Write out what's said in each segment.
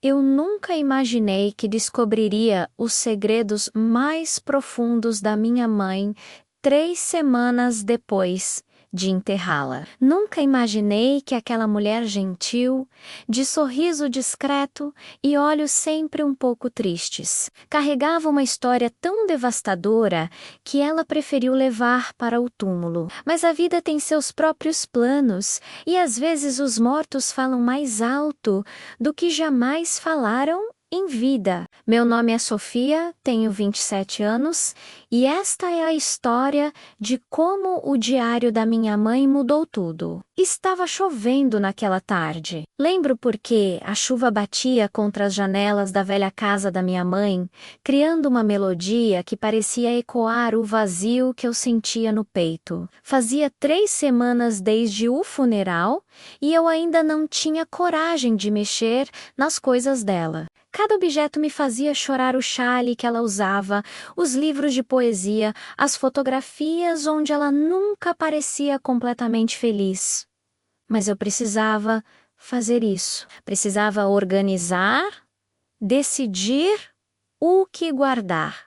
Eu nunca imaginei que descobriria os segredos mais profundos da minha mãe 3 semanas depois de enterrá-la. Nunca imaginei que aquela mulher gentil, de sorriso discreto e olhos sempre um pouco tristes, carregava uma história tão devastadora que ela preferiu levar para o túmulo. Mas a vida tem seus próprios planos e às vezes os mortos falam mais alto do que jamais falaram em vida. Meu nome é Sofia, tenho 27 anos e esta é a história de como o diário da minha mãe mudou tudo. Estava chovendo naquela tarde. Lembro porque a chuva batia contra as janelas da velha casa da minha mãe, criando uma melodia que parecia ecoar o vazio que eu sentia no peito. Fazia 3 semanas desde o funeral e eu ainda não tinha coragem de mexer nas coisas dela. Cada objeto me fazia chorar: o chale que ela usava, os livros de poesia, as fotografias onde ela nunca parecia completamente feliz. Mas eu precisava fazer isso. Precisava organizar, decidir o que guardar,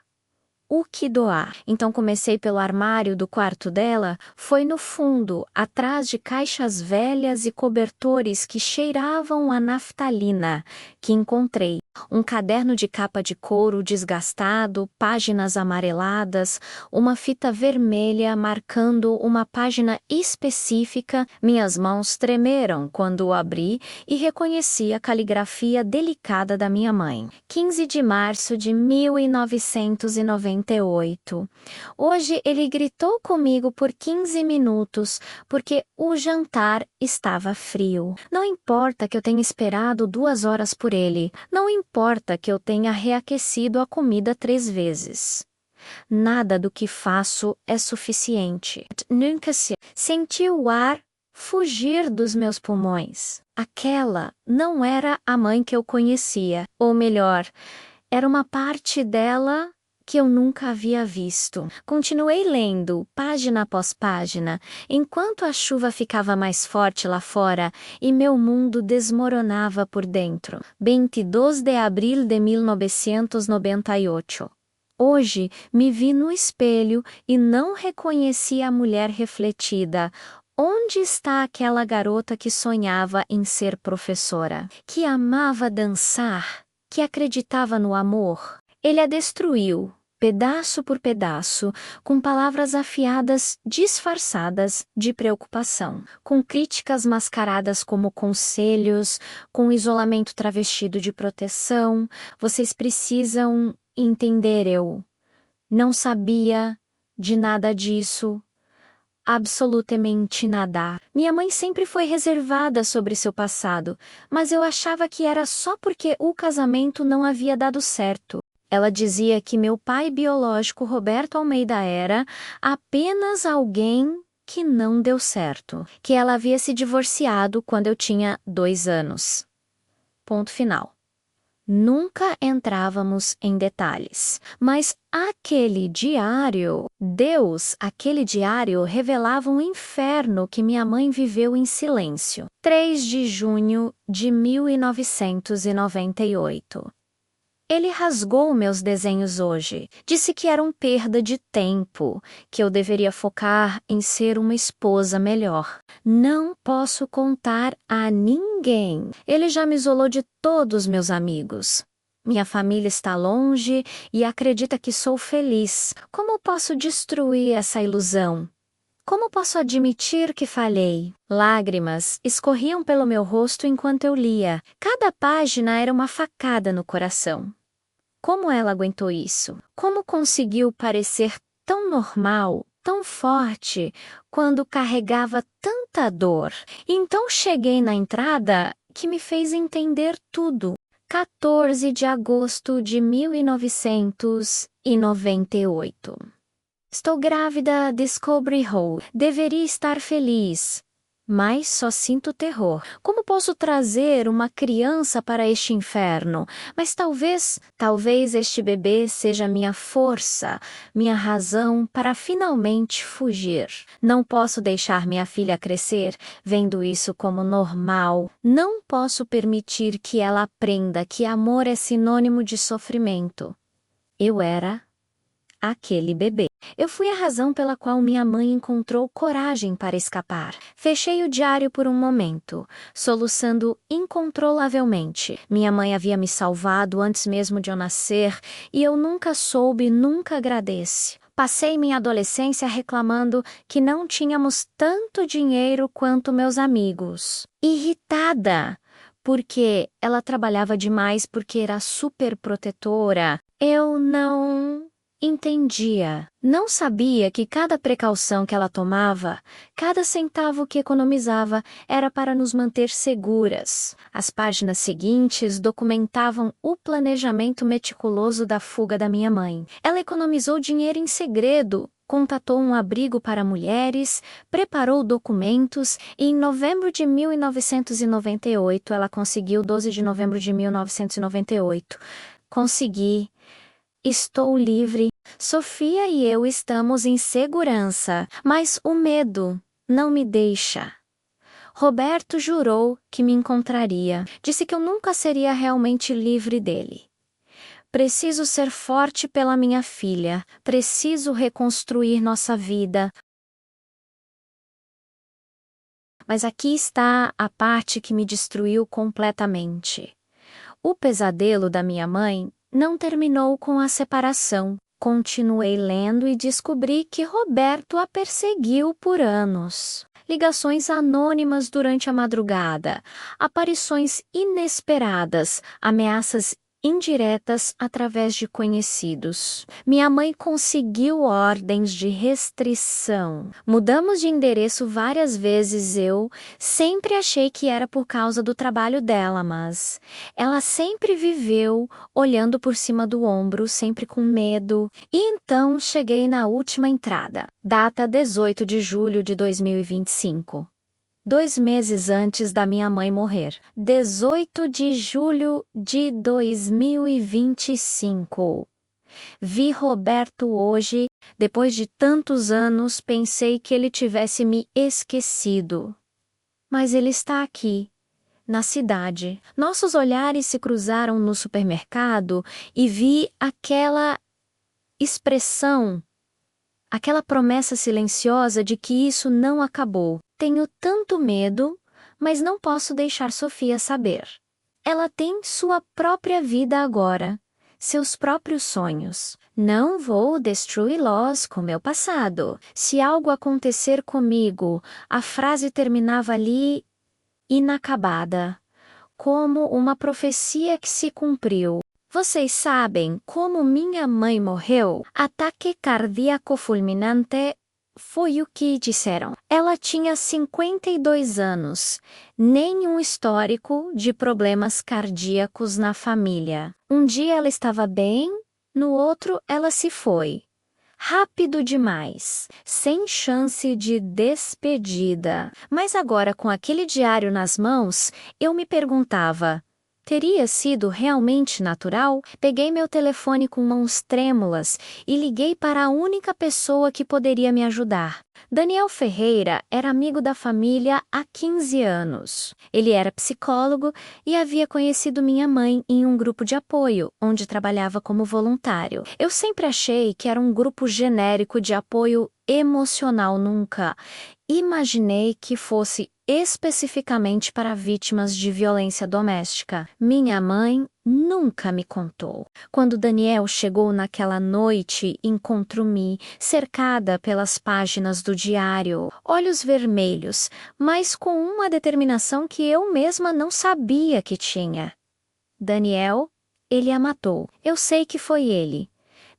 o que doar. Então comecei pelo armário do quarto dela, foi no fundo, atrás de caixas velhas e cobertores que cheiravam a naftalina, que encontrei. Um caderno de capa de couro desgastado, páginas amareladas, uma fita vermelha marcando uma página específica. Minhas mãos tremeram quando o abri e reconheci a caligrafia delicada da minha mãe. 15 de março de 1998. Hoje ele gritou comigo por 15 minutos porque o jantar estava frio. Não importa que eu tenha esperado 2 horas por ele. Não importa que eu tenha reaquecido a comida 3 vezes. Nada do que faço é suficiente. Nunca senti o ar fugir dos meus pulmões. Aquela não era a mãe que eu conhecia. Ou melhor, era uma parte dela que eu nunca havia visto. Continuei lendo, página após página, enquanto a chuva ficava mais forte lá fora e meu mundo desmoronava por dentro. 22 de abril de 1998. Hoje me vi no espelho e não reconheci a mulher refletida. Onde está aquela garota que sonhava em ser professora, que amava dançar, que acreditava no amor? Ele a destruiu, pedaço por pedaço, com palavras afiadas disfarçadas de preocupação, com críticas mascaradas como conselhos, com isolamento travestido de proteção. Vocês precisam entender, eu não sabia de nada disso. Absolutamente nada. Minha mãe sempre foi reservada sobre seu passado, mas eu achava que era só porque o casamento não havia dado certo. Ela dizia que meu pai biológico, Roberto Almeida, era apenas alguém que não deu certo, que ela havia se divorciado quando eu tinha 2 anos. Ponto final. Nunca entrávamos em detalhes, mas aquele diário revelava um inferno que minha mãe viveu em silêncio. 3 de junho de 1998. Ele rasgou meus desenhos hoje. Disse que eram perda de tempo, que eu deveria focar em ser uma esposa melhor. Não posso contar a ninguém. Ele já me isolou de todos meus amigos. Minha família está longe e acredita que sou feliz. Como posso destruir essa ilusão? Como posso admitir que falhei? Lágrimas escorriam pelo meu rosto enquanto eu lia. Cada página era uma facada no coração. Como ela aguentou isso? Como conseguiu parecer tão normal, tão forte, quando carregava tanta dor? Então cheguei na entrada que me fez entender tudo. 14 de agosto de 1998. Estou grávida, Discovery Hall. Deveria estar feliz. mas só sinto terror. Como posso trazer uma criança para este inferno? Mas talvez este bebê seja minha força, minha razão para finalmente fugir. Não posso deixar minha filha crescer vendo isso como normal. Não posso permitir que ela aprenda que amor é sinônimo de sofrimento. Eu era aquele bebê. Eu fui a razão pela qual minha mãe encontrou coragem para escapar. Fechei o diário por um momento, soluçando incontrolavelmente. Minha mãe havia me salvado antes mesmo de eu nascer e eu nunca soube, nunca agradeci. Passei minha adolescência reclamando que não tínhamos tanto dinheiro quanto meus amigos. Irritada, porque ela trabalhava demais porque era super protetora. Eu não entendia. Não sabia que cada precaução que ela tomava, cada centavo que economizava, era para nos manter seguras. As páginas seguintes documentavam o planejamento meticuloso da fuga da minha mãe. Ela economizou dinheiro em segredo, contatou um abrigo para mulheres, preparou documentos e em novembro de 1998, ela conseguiu 12 de novembro de 1998. Consegui. Estou livre. Sofia e eu estamos em segurança, mas o medo não me deixa. Roberto jurou que me encontraria. Disse que eu nunca seria realmente livre dele. Preciso ser forte pela minha filha. Preciso reconstruir nossa vida. Mas aqui está a parte que me destruiu completamente. O pesadelo da minha mãe não terminou com a separação. Continuei lendo e descobri que Roberto a perseguiu por anos. Ligações anônimas durante a madrugada, aparições inesperadas, ameaças indiretas através de conhecidos. Minha mãe conseguiu ordens de restrição. Mudamos de endereço várias vezes. Eu sempre achei que era por causa do trabalho dela, mas ela sempre viveu olhando por cima do ombro, sempre com medo. E então cheguei na última entrada, data 18 de julho de 2025. 2 meses antes da minha mãe morrer. 18 de julho de 2025. Vi Roberto hoje. Depois de tantos anos, pensei que ele tivesse me esquecido. Mas ele está aqui, na cidade. Nossos olhares se cruzaram no supermercado e vi aquela expressão, aquela promessa silenciosa de que isso não acabou. Tenho tanto medo, mas não posso deixar Sofia saber. Ela tem sua própria vida agora, seus próprios sonhos. Não vou destruí-los com meu passado. Se algo acontecer comigo, a frase terminava ali, inacabada, como uma profecia que se cumpriu. Vocês sabem como minha mãe morreu? Ataque cardíaco fulminante foi o que disseram. Ela tinha 52 anos, nenhum histórico de problemas cardíacos na família. Um dia ela estava bem, no outro ela se foi. Rápido demais, sem chance de despedida. Mas agora, com aquele diário nas mãos, eu me perguntava: teria sido realmente natural? Peguei meu telefone com mãos trêmulas e liguei para a única pessoa que poderia me ajudar. Daniel Ferreira era amigo da família há 15 anos. Ele era psicólogo e havia conhecido minha mãe em um grupo de apoio, onde trabalhava como voluntário. Eu sempre achei que era um grupo genérico de apoio emocional. Nunca imaginei que fosse especificamente para vítimas de violência doméstica. Minha mãe nunca me contou. Quando Daniel chegou naquela noite, encontrou-me cercada pelas páginas do diário, olhos vermelhos, mas com uma determinação que eu mesma não sabia que tinha. Daniel, ele a matou. Eu sei que foi ele.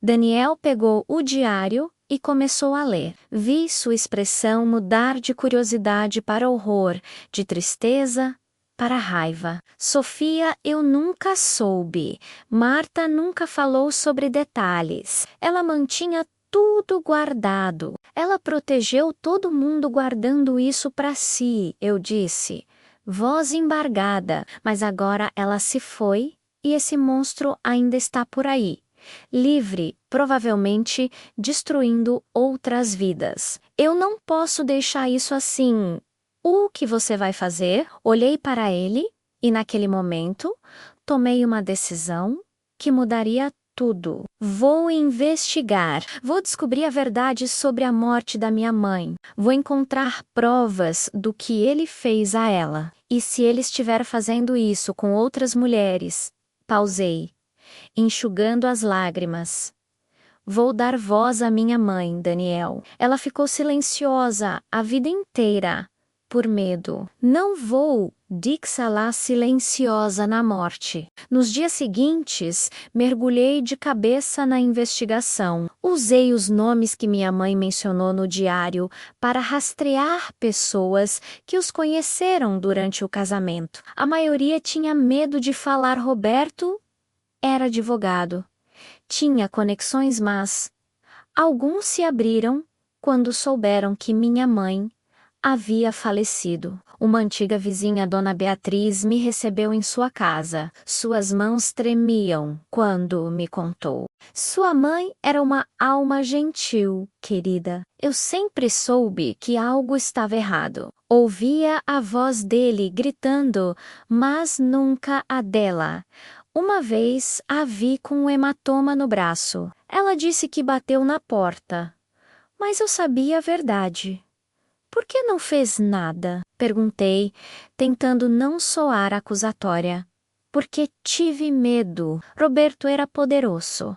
Daniel pegou o diário e começou a ler. Vi sua expressão mudar de curiosidade para horror, de tristeza para raiva. Sofia, eu nunca soube. Marta nunca falou sobre detalhes. Ela mantinha tudo guardado. Ela protegeu todo mundo guardando isso para si, eu disse. Voz embargada, mas agora ela se foi e esse monstro ainda está por aí. Livre, provavelmente destruindo outras vidas. Eu não posso deixar isso assim. O que você vai fazer? Olhei para ele e, naquele momento, tomei uma decisão que mudaria tudo. Vou investigar. Vou descobrir a verdade sobre a morte da minha mãe. Vou encontrar provas do que ele fez a ela. E se ele estiver fazendo isso com outras mulheres? Pausei, enxugando as lágrimas. Vou dar voz à minha mãe, Daniel. Ela ficou silenciosa a vida inteira, por medo. Não vou, disse lá silenciosa na morte. Nos dias seguintes, mergulhei de cabeça na investigação. Usei os nomes que minha mãe mencionou no diário para rastrear pessoas que os conheceram durante o casamento. A maioria tinha medo de falar Roberto. Era advogado. Tinha conexões, mas alguns se abriram quando souberam que minha mãe havia falecido. Uma antiga vizinha, Dona Beatriz, me recebeu em sua casa. Suas mãos tremiam quando me contou. Sua mãe era uma alma gentil, querida. Eu sempre soube que algo estava errado. Ouvia a voz dele gritando, mas nunca a dela. Uma vez a vi com um hematoma no braço. Ela disse que bateu na porta. Mas eu sabia a verdade. Por que não fez nada? Perguntei, tentando não soar acusatória. Porque tive medo. Roberto era poderoso.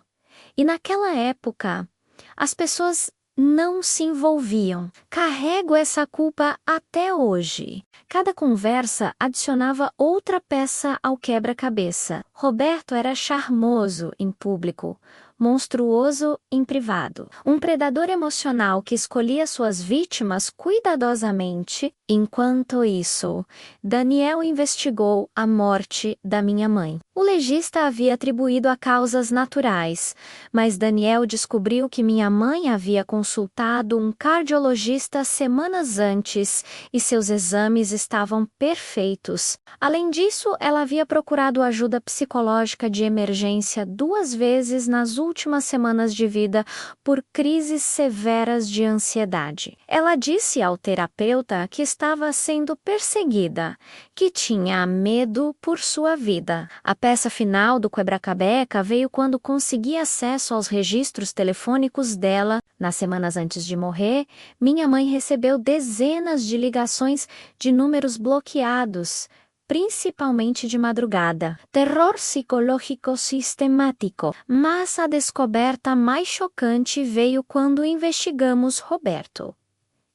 E naquela época, as pessoas não se envolviam. Carrego essa culpa até hoje. Cada conversa adicionava outra peça ao quebra-cabeça. Roberto era charmoso em público, monstruoso em privado. Um predador emocional que escolhia suas vítimas cuidadosamente. Enquanto isso, Daniel investigou a morte da minha mãe. O legista havia atribuído a causas naturais, mas Daniel descobriu que minha mãe havia consultado um cardiologista semanas antes e seus exames estavam perfeitos. Além disso, ela havia procurado ajuda psicológica de emergência 2 vezes nas últimas semanas de vida por crises severas de ansiedade. Ela disse ao terapeuta que estava sendo perseguida, que tinha medo por sua vida. A peça final do quebra-cabeça veio quando consegui acesso aos registros telefônicos dela. Nas semanas antes de morrer, minha mãe recebeu dezenas de ligações de números bloqueados, principalmente de madrugada. Terror psicológico sistemático. Mas a descoberta mais chocante veio quando investigamos Roberto.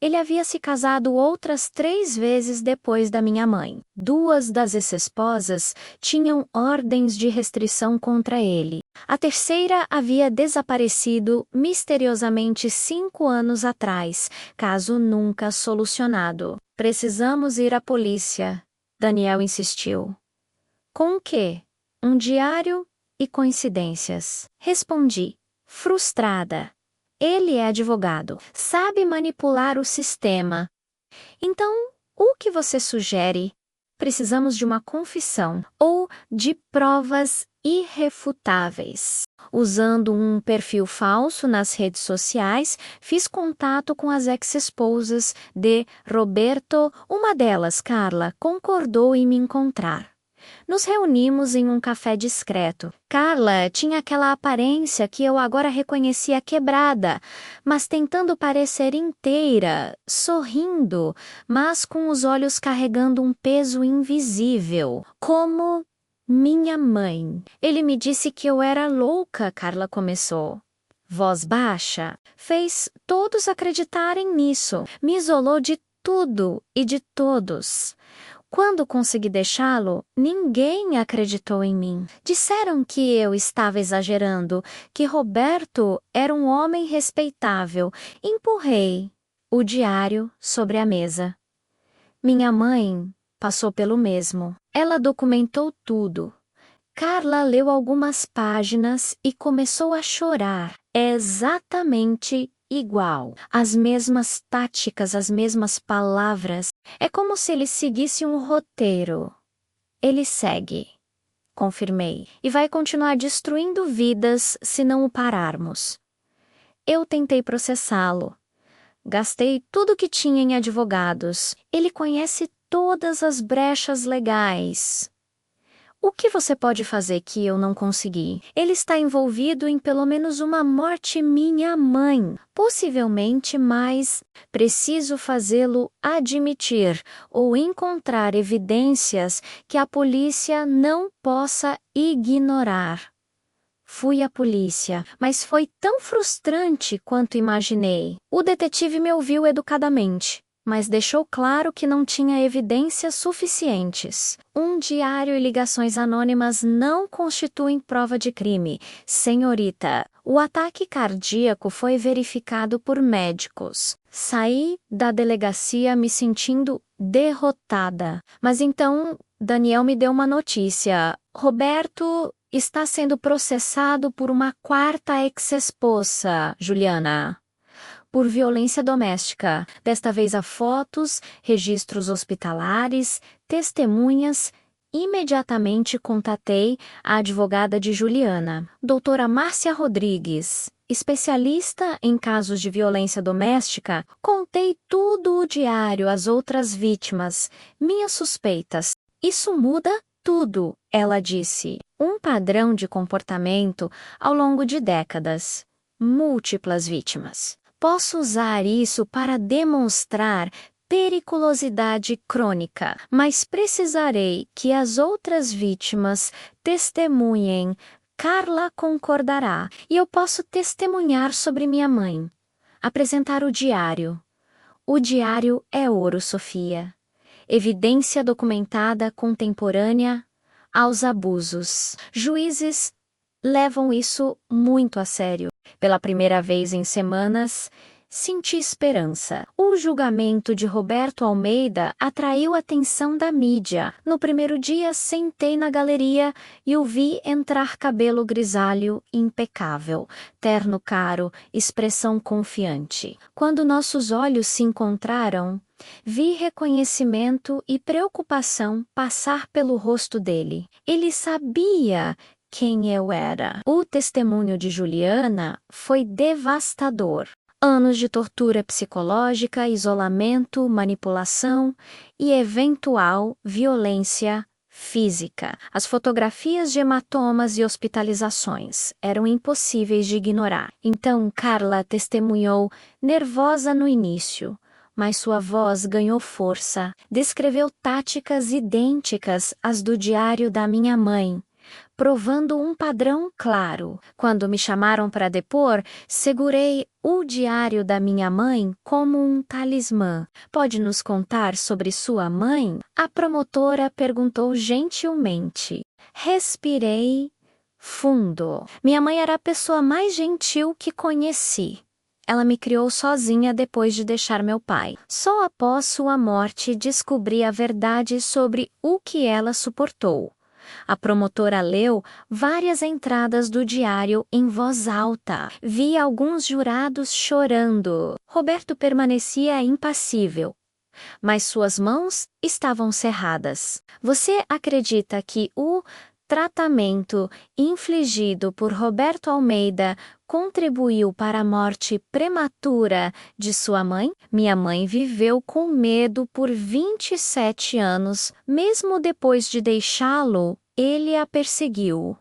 Ele havia se casado outras 3 vezes depois da minha mãe. 2 das ex-esposas tinham ordens de restrição contra ele. A terceira havia desaparecido misteriosamente 5 anos atrás, caso nunca solucionado. Precisamos ir à polícia, Daniel insistiu. Com o quê? Um diário e coincidências. Respondi, frustrada. Ele é advogado, sabe manipular o sistema. Então, o que você sugere? Precisamos de uma confissão ou de provas irrefutáveis. Usando um perfil falso nas redes sociais, fiz contato com as ex-esposas de Roberto. Uma delas, Carla, concordou em me encontrar. Nos reunimos em um café discreto. Carla tinha aquela aparência que eu agora reconhecia quebrada, mas tentando parecer inteira, sorrindo, mas com os olhos carregando um peso invisível, como minha mãe. Ele me disse que eu era louca, Carla começou. Voz baixa, fez todos acreditarem nisso. Me isolou de tudo e de todos. Quando consegui deixá-lo, ninguém acreditou em mim. Disseram que eu estava exagerando, que Roberto era um homem respeitável. Empurrei o diário sobre a mesa. Minha mãe passou pelo mesmo. Ela documentou tudo. Carla leu algumas páginas e começou a chorar. É exatamente igual. As mesmas táticas, as mesmas palavras. É como se ele seguisse um roteiro. Ele segue, confirmei, e vai continuar destruindo vidas se não o pararmos. Eu tentei processá-lo. Gastei tudo que tinha em advogados. Ele conhece todas as brechas legais. O que você pode fazer que eu não consegui? Ele está envolvido em pelo menos uma morte minha mãe, possivelmente mais. Preciso fazê-lo admitir ou encontrar evidências que a polícia não possa ignorar. Fui à polícia, mas foi tão frustrante quanto imaginei. O detetive me ouviu educadamente, mas deixou claro que não tinha evidências suficientes. Um diário e ligações anônimas não constituem prova de crime, senhorita. O ataque cardíaco foi verificado por médicos. Saí da delegacia me sentindo derrotada. Mas então, Daniel me deu uma notícia. Roberto está sendo processado por uma quarta ex-esposa, Juliana, por violência doméstica. Desta vez há fotos, registros hospitalares, testemunhas. Imediatamente contatei a advogada de Juliana, doutora Márcia Rodrigues, especialista em casos de violência doméstica. Contei tudo o diário às outras vítimas, minhas suspeitas. Isso muda tudo, ela disse. Um padrão de comportamento ao longo de décadas. Múltiplas vítimas. Posso usar isso para demonstrar periculosidade crônica, mas precisarei que as outras vítimas testemunhem. Carla concordará, e eu posso testemunhar sobre minha mãe. Apresentar o diário. O diário é ouro, Sofia. Evidência documentada contemporânea aos abusos. Juízes levam isso muito a sério. Pela primeira vez em semanas, senti esperança. O julgamento de Roberto Almeida atraiu a atenção da mídia. No primeiro dia, sentei na galeria e o vi entrar, cabelo grisalho impecável, terno caro, expressão confiante. Quando nossos olhos se encontraram, vi reconhecimento e preocupação passar pelo rosto dele. Ele sabia quem eu era. O testemunho de Juliana foi devastador. Anos de tortura psicológica, isolamento, manipulação e eventual violência física. As fotografias de hematomas e hospitalizações eram impossíveis de ignorar. Então Carla testemunhou, nervosa no início, mas sua voz ganhou força. Descreveu táticas idênticas às do diário da minha mãe, provando um padrão claro. Quando me chamaram para depor, segurei o diário da minha mãe como um talismã. Pode nos contar sobre sua mãe? A promotora perguntou gentilmente. Respirei fundo. Minha mãe era a pessoa mais gentil que conheci. Ela me criou sozinha depois de deixar meu pai. Só após sua morte descobri a verdade sobre o que ela suportou. A promotora leu várias entradas do diário em voz alta. Vi alguns jurados chorando. Roberto permanecia impassível, mas suas mãos estavam cerradas. Você acredita que o tratamento infligido por Roberto Almeida contribuiu para a morte prematura de sua mãe? Minha mãe viveu com medo por 27 anos. Mesmo depois de deixá-lo, ele a perseguiu.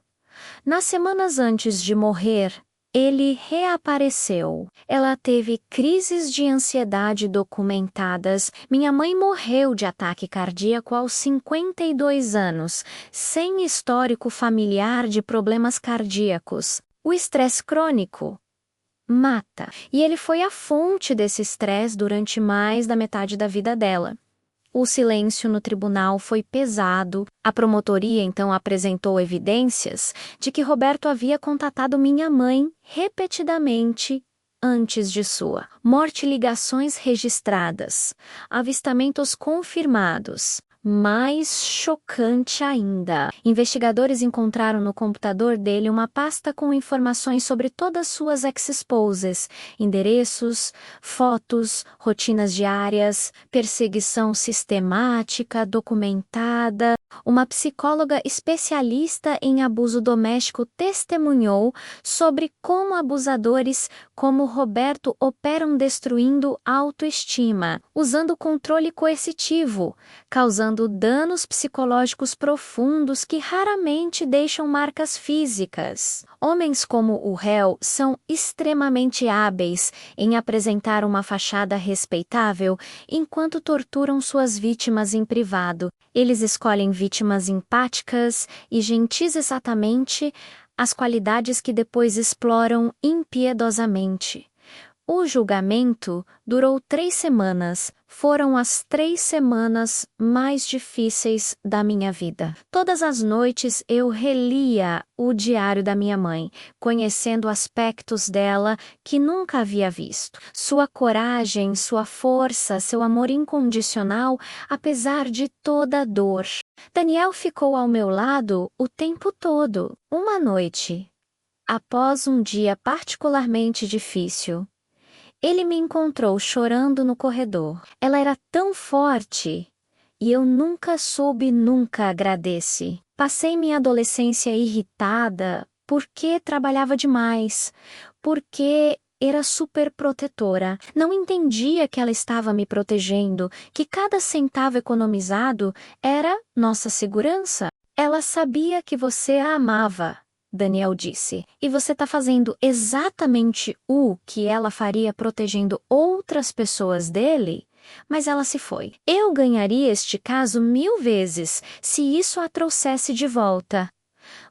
Nas semanas antes de morrer, ele reapareceu. Ela teve crises de ansiedade documentadas. Minha mãe morreu de ataque cardíaco aos 52 anos, sem histórico familiar de problemas cardíacos. O estresse crônico mata. E ele foi a fonte desse estresse durante mais da metade da vida dela. O silêncio no tribunal foi pesado. A promotoria então apresentou evidências de que Roberto havia contatado minha mãe repetidamente antes de sua morte, ligações registradas, avistamentos confirmados. Mais chocante ainda. Investigadores encontraram no computador dele uma pasta com informações sobre todas suas ex-spouses, endereços, fotos, rotinas diárias, perseguição sistemática, documentada. Uma psicóloga especialista em abuso doméstico testemunhou sobre como abusadores como Roberto operam destruindo a autoestima, usando controle coercitivo, causando danos psicológicos profundos que raramente deixam marcas físicas. Homens como o réu são extremamente hábeis em apresentar uma fachada respeitável enquanto torturam suas vítimas em privado. Eles escolhem vítimas empáticas e gentis exatamente as qualidades que depois exploram impiedosamente. O julgamento durou 3 semanas. Foram as 3 semanas mais difíceis da minha vida. Todas as noites eu relia o diário da minha mãe, conhecendo aspectos dela que nunca havia visto. Sua coragem, sua força, seu amor incondicional, apesar de toda a dor. Daniel ficou ao meu lado o tempo todo. Uma noite, após um dia particularmente difícil, ele me encontrou chorando no corredor. Ela era tão forte e eu nunca agradeci. Passei minha adolescência irritada porque trabalhava demais, porque era super protetora. Não entendia que ela estava me protegendo, que cada centavo economizado era nossa segurança. Ela sabia que você a amava, Daniel disse, e você está fazendo exatamente o que ela faria protegendo outras pessoas dele, mas ela se foi. Eu ganharia este caso 1000 vezes se isso a trouxesse de volta.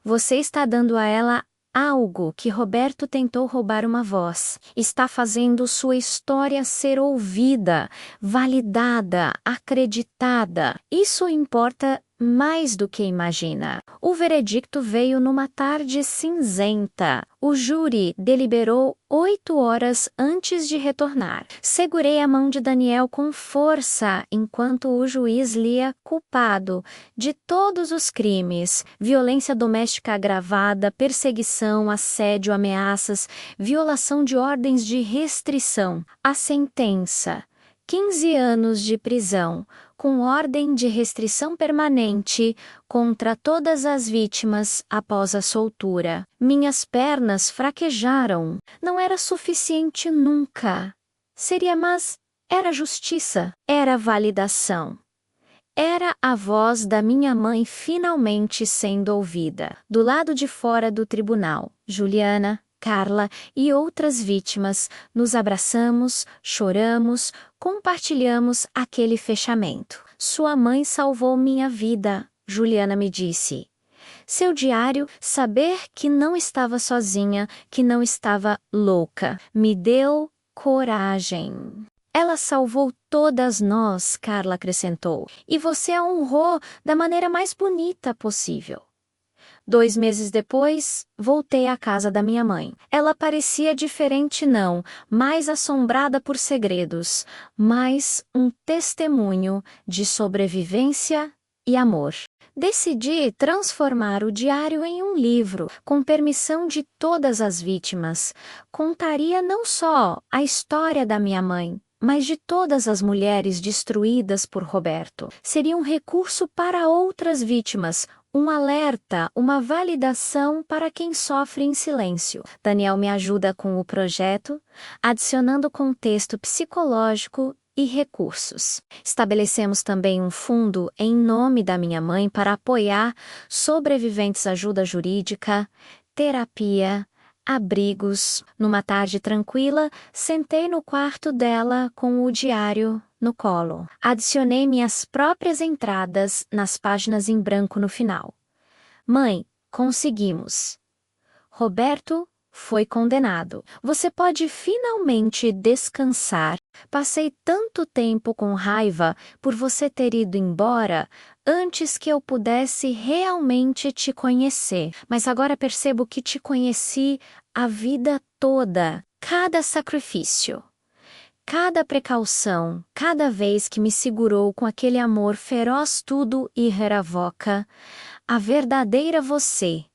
Você está dando a ela algo que Roberto tentou roubar uma voz. Está fazendo sua história ser ouvida, validada, acreditada. Isso importa mais do que imagina. O veredicto veio numa tarde cinzenta. O júri deliberou 8 horas antes de retornar. Segurei a mão de Daniel com força enquanto o juiz lia culpado de todos os crimes: violência doméstica agravada, perseguição, assédio, ameaças, violação de ordens de restrição. A sentença: 15 anos de prisão, com ordem de restrição permanente contra todas as vítimas após a soltura. Minhas pernas fraquejaram. Não era suficiente nunca. Mas era justiça, era validação. Era a voz da minha mãe finalmente sendo ouvida. Do lado de fora do tribunal, Juliana, Carla e outras vítimas, nos abraçamos, choramos, compartilhamos aquele fechamento. Sua mãe salvou minha vida, Juliana me disse. Seu diário, saber que não estava sozinha, que não estava louca, me deu coragem. Ela salvou todas nós, Carla acrescentou, e você a honrou da maneira mais bonita possível. 2 meses depois, voltei à casa da minha mãe. Ela parecia diferente não, mais assombrada por segredos, mais um testemunho de sobrevivência e amor. Decidi transformar o diário em um livro, com permissão de todas as vítimas. Contaria não só a história da minha mãe, mas de todas as mulheres destruídas por Roberto. Seria um recurso para outras vítimas, um alerta, uma validação para quem sofre em silêncio. Daniel me ajuda com o projeto, adicionando contexto psicológico e recursos. Estabelecemos também um fundo em nome da minha mãe para apoiar sobreviventes, ajuda jurídica, terapia, abrigos. Numa tarde tranquila, sentei no quarto dela com o diário no colo. Adicionei minhas próprias entradas nas páginas em branco no final. Mãe, conseguimos. Roberto foi condenado. Você pode finalmente descansar. Passei tanto tempo com raiva por você ter ido embora antes que eu pudesse realmente te conhecer. Mas agora percebo que te conheci a vida toda, cada sacrifício. cada precaução, cada vez que me segurou com aquele amor feroz tudo e irrevoca, a verdadeira você,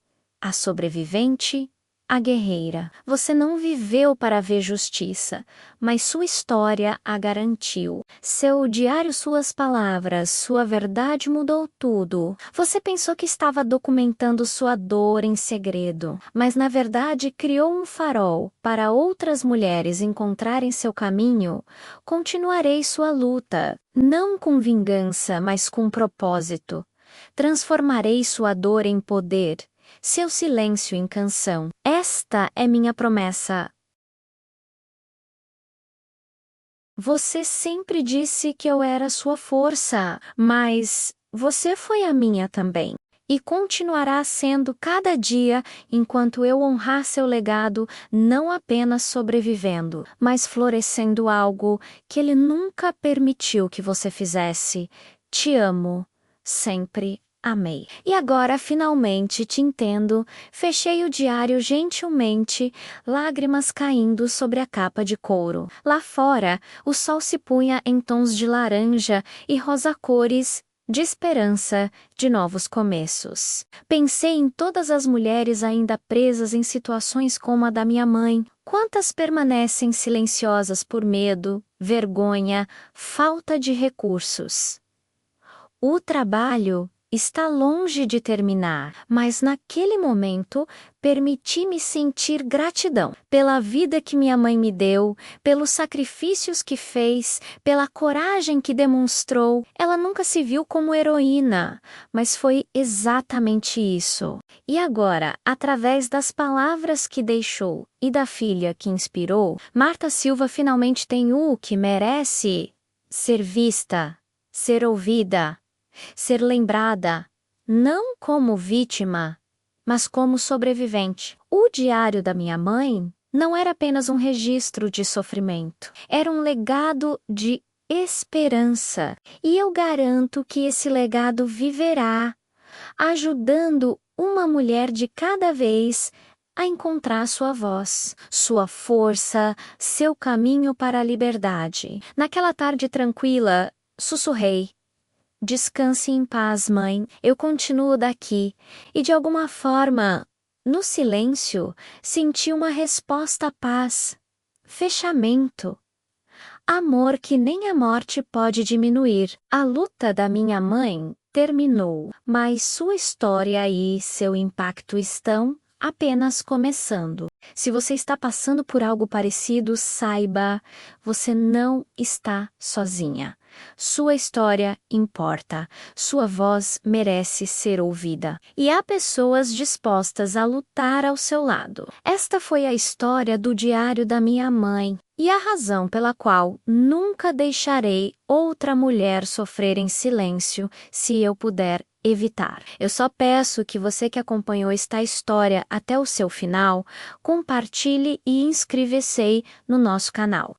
a sobrevivente, a guerreira. Você não viveu para ver justiça, mas sua história a garantiu. Seu diário, suas palavras, sua verdade mudou tudo. Você pensou que estava documentando sua dor em segredo, mas na verdade criou um farol para outras mulheres encontrarem seu caminho. Continuarei sua luta, não com vingança, mas com propósito. Transformarei sua dor em poder, seu silêncio em canção. Esta é minha promessa. Você sempre disse que eu era sua força, mas você foi a minha também. E continuará sendo cada dia enquanto eu honrar seu legado, não apenas sobrevivendo, mas florescendo algo que ele nunca permitiu que você fizesse. Te amo. Sempre amei. E agora finalmente te entendo. Fechei o diário gentilmente, lágrimas caindo sobre a capa de couro. Lá fora, o sol se punha em tons de laranja e rosa cores de esperança, de novos começos. Pensei em todas as mulheres ainda presas em situações como a da minha mãe. Quantas permanecem silenciosas por medo, vergonha, falta de recursos? O trabalho está longe de terminar, mas naquele momento permiti-me sentir gratidão pela vida que minha mãe me deu, pelos sacrifícios que fez, pela coragem que demonstrou. Ela nunca se viu como heroína, mas foi exatamente isso. E agora, através das palavras que deixou e da filha que inspirou, Marta Silva finalmente tem o que merece: ser vista, ser ouvida, ser lembrada, não como vítima, mas como sobrevivente. O diário da minha mãe não era apenas um registro de sofrimento, era um legado de esperança. E eu garanto que esse legado viverá, ajudando uma mulher de cada vez a encontrar sua voz, sua força, seu caminho para a liberdade. Naquela tarde tranquila, sussurrei: descanse em paz, mãe. Eu continuo daqui. E de alguma forma, no silêncio, senti uma resposta à paz. Fechamento. Amor que nem a morte pode diminuir. A luta da minha mãe terminou, mas sua história e seu impacto estão apenas começando. Se você está passando por algo parecido, saiba, você não está sozinha. Sua história importa, sua voz merece ser ouvida. E há pessoas dispostas a lutar ao seu lado. Esta foi a história do diário da minha mãe, e a razão pela qual nunca deixarei outra mulher sofrer em silêncio se eu puder evitar. Eu só peço que você que acompanhou esta história até o seu final, compartilhe e inscreva-se no nosso canal.